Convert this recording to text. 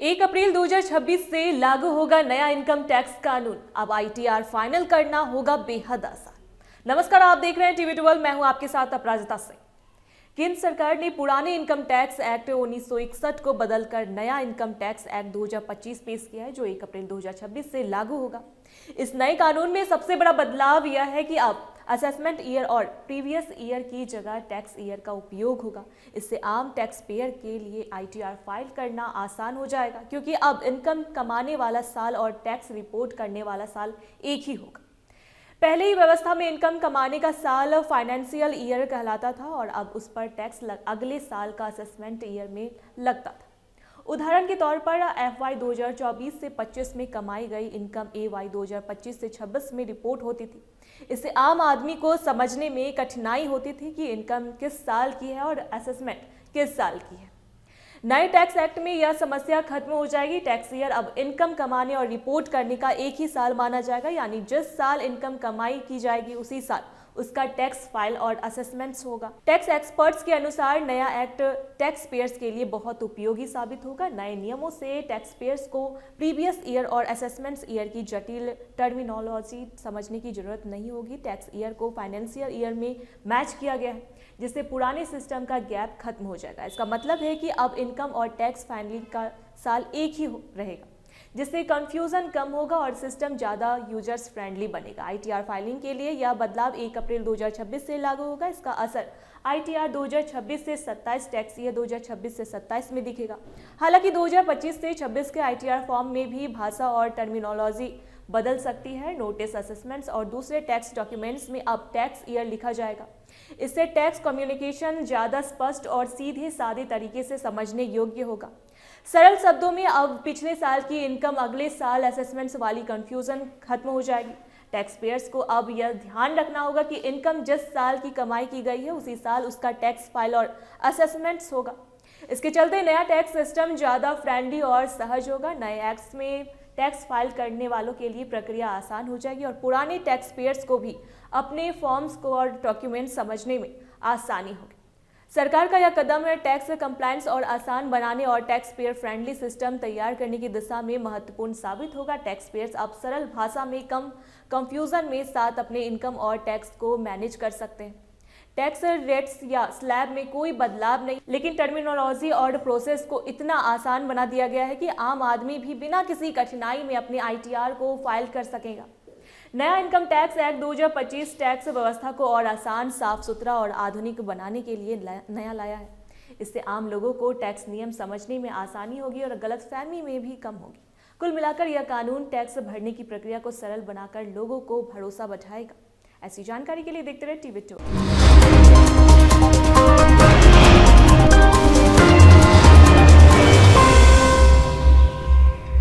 1 अप्रैल 2026 से लागू होगा नया इनकम टैक्स कानून। अब आईटीआर फाइनल करना होगा बेहद आसान। नमस्कार, आप देख रहे हैं टीवी 12। मैं हूं आपके साथ अपराजिता सिंह। केंद्र सरकार ने पुराने इनकम टैक्स एक्ट 1961 को बदलकर नया इनकम टैक्स एक्ट 2025 पेश किया है, जो 1 अप्रैल 2026 से लागू होगा। इस नए कानून में सबसे बड़ा बदलाव यह है कि अब असेसमेंट ईयर और प्रीवियस ईयर की जगह टैक्स ईयर का उपयोग होगा। इससे आम टैक्स पेयर के लिए आईटीआर फाइल करना आसान हो जाएगा, क्योंकि अब इनकम कमाने वाला साल और टैक्स रिपोर्ट करने वाला साल एक ही होगा। पहले ही व्यवस्था में इनकम कमाने का साल फाइनेंशियल ईयर कहलाता था और अब उस पर टैक्स अगले साल का असेसमेंट ईयर में लगता था। उदाहरण के तौर पर FY 2024 से 25 में कमाई गई इनकम AY 2025 से 26 में रिपोर्ट होती थी। इससे आम आदमी को समझने में कठिनाई होती थी कि इनकम किस साल की है और असेसमेंट किस साल की है। नए टैक्स एक्ट में यह समस्या खत्म हो जाएगी। टैक्स ईयर अब इनकम कमाने और रिपोर्ट करने का एक ही साल माना जाएगा, यानी जिस साल इनकम कमाई की जाएगी उसी साल उसका टैक्स फाइल और असेसमेंट्स होगा। टैक्स एक्सपर्ट्स के अनुसार नया एक्ट टैक्स पेयर्स के लिए बहुत उपयोगी साबित होगा। नए नियमों से टैक्स पेयर्स को प्रीवियस ईयर और असेसमेंट्स ईयर की जटिल टर्मिनोलॉजी समझने की जरूरत नहीं होगी। टैक्स ईयर को फाइनेंशियल ईयर में मैच किया गया है, जिससे पुराने सिस्टम का गैप खत्म हो जाएगा। इसका मतलब है कि अब इनकम और टैक्स फाइनलिंग का साल एक ही रहेगा, जिससे कंफ्यूजन कम होगा और सिस्टम ज़्यादा यूजर्स फ्रेंडली बनेगा। आईटीआर फाइलिंग के लिए यह बदलाव 1 अप्रैल 2026 से लागू होगा। इसका असर आईटीआर 2026 से 27, टैक्स ईयर 2026 से 27 में दिखेगा। हालांकि 2025 से 26 के आईटीआर फॉर्म में भी भाषा और टर्मिनोलॉजी बदल सकती है। नोटिस, असेसमेंट्स और दूसरे टैक्स डॉक्यूमेंट्स में अब टैक्स ईयर लिखा जाएगा। इससे टैक्स कम्युनिकेशन ज़्यादा स्पष्ट और सीधे साधे तरीके से समझने योग्य होगा। सरल शब्दों में अब पिछले साल की इनकम अगले साल असेसमेंट्स वाली कंफ्यूजन खत्म हो जाएगी। टैक्स पेयर्स को अब यह ध्यान रखना होगा कि इनकम जिस साल की कमाई की गई है उसी साल उसका टैक्स फाइल और असेसमेंट्स होगा। इसके चलते नया टैक्स सिस्टम ज़्यादा फ्रेंडली और सहज होगा। नए एक्ट्स में टैक्स फाइल करने वालों के लिए प्रक्रिया आसान हो जाएगी और पुराने टैक्स पेयर्स को भी अपने फॉर्म्स को और डॉक्यूमेंट समझने में आसानी होगी। सरकार का यह कदम है टैक्स कंप्लायंस और आसान बनाने और टैक्स पेयर फ्रेंडली सिस्टम तैयार करने की दिशा में महत्वपूर्ण साबित होगा। टैक्स पेयर्स अब सरल भाषा में कम कंफ्यूजन में साथ अपने इनकम और टैक्स को मैनेज कर सकते हैं। टैक्स रेट्स या स्लैब में कोई बदलाव नहीं, लेकिन टर्मिनोलॉजी और प्रोसेस को इतना आसान बना दिया गया है कि आम आदमी भी बिना किसी कठिनाई में अपने आईटीआर को फाइल कर सकेगा। नया इनकम टैक्स एक्ट 2025 टैक्स व्यवस्था को और आसान, साफ सुथरा और आधुनिक बनाने के लिए नया लाया है। इससे आम लोगों को टैक्स नियम समझने में आसानी होगी और गलतफहमी में भी कम होगी। कुल मिलाकर यह कानून टैक्स भरने की प्रक्रिया को सरल बनाकर लोगों को भरोसा बढ़ाएगा। ऐसी जानकारी के लिए देखते रहे टीवी 2।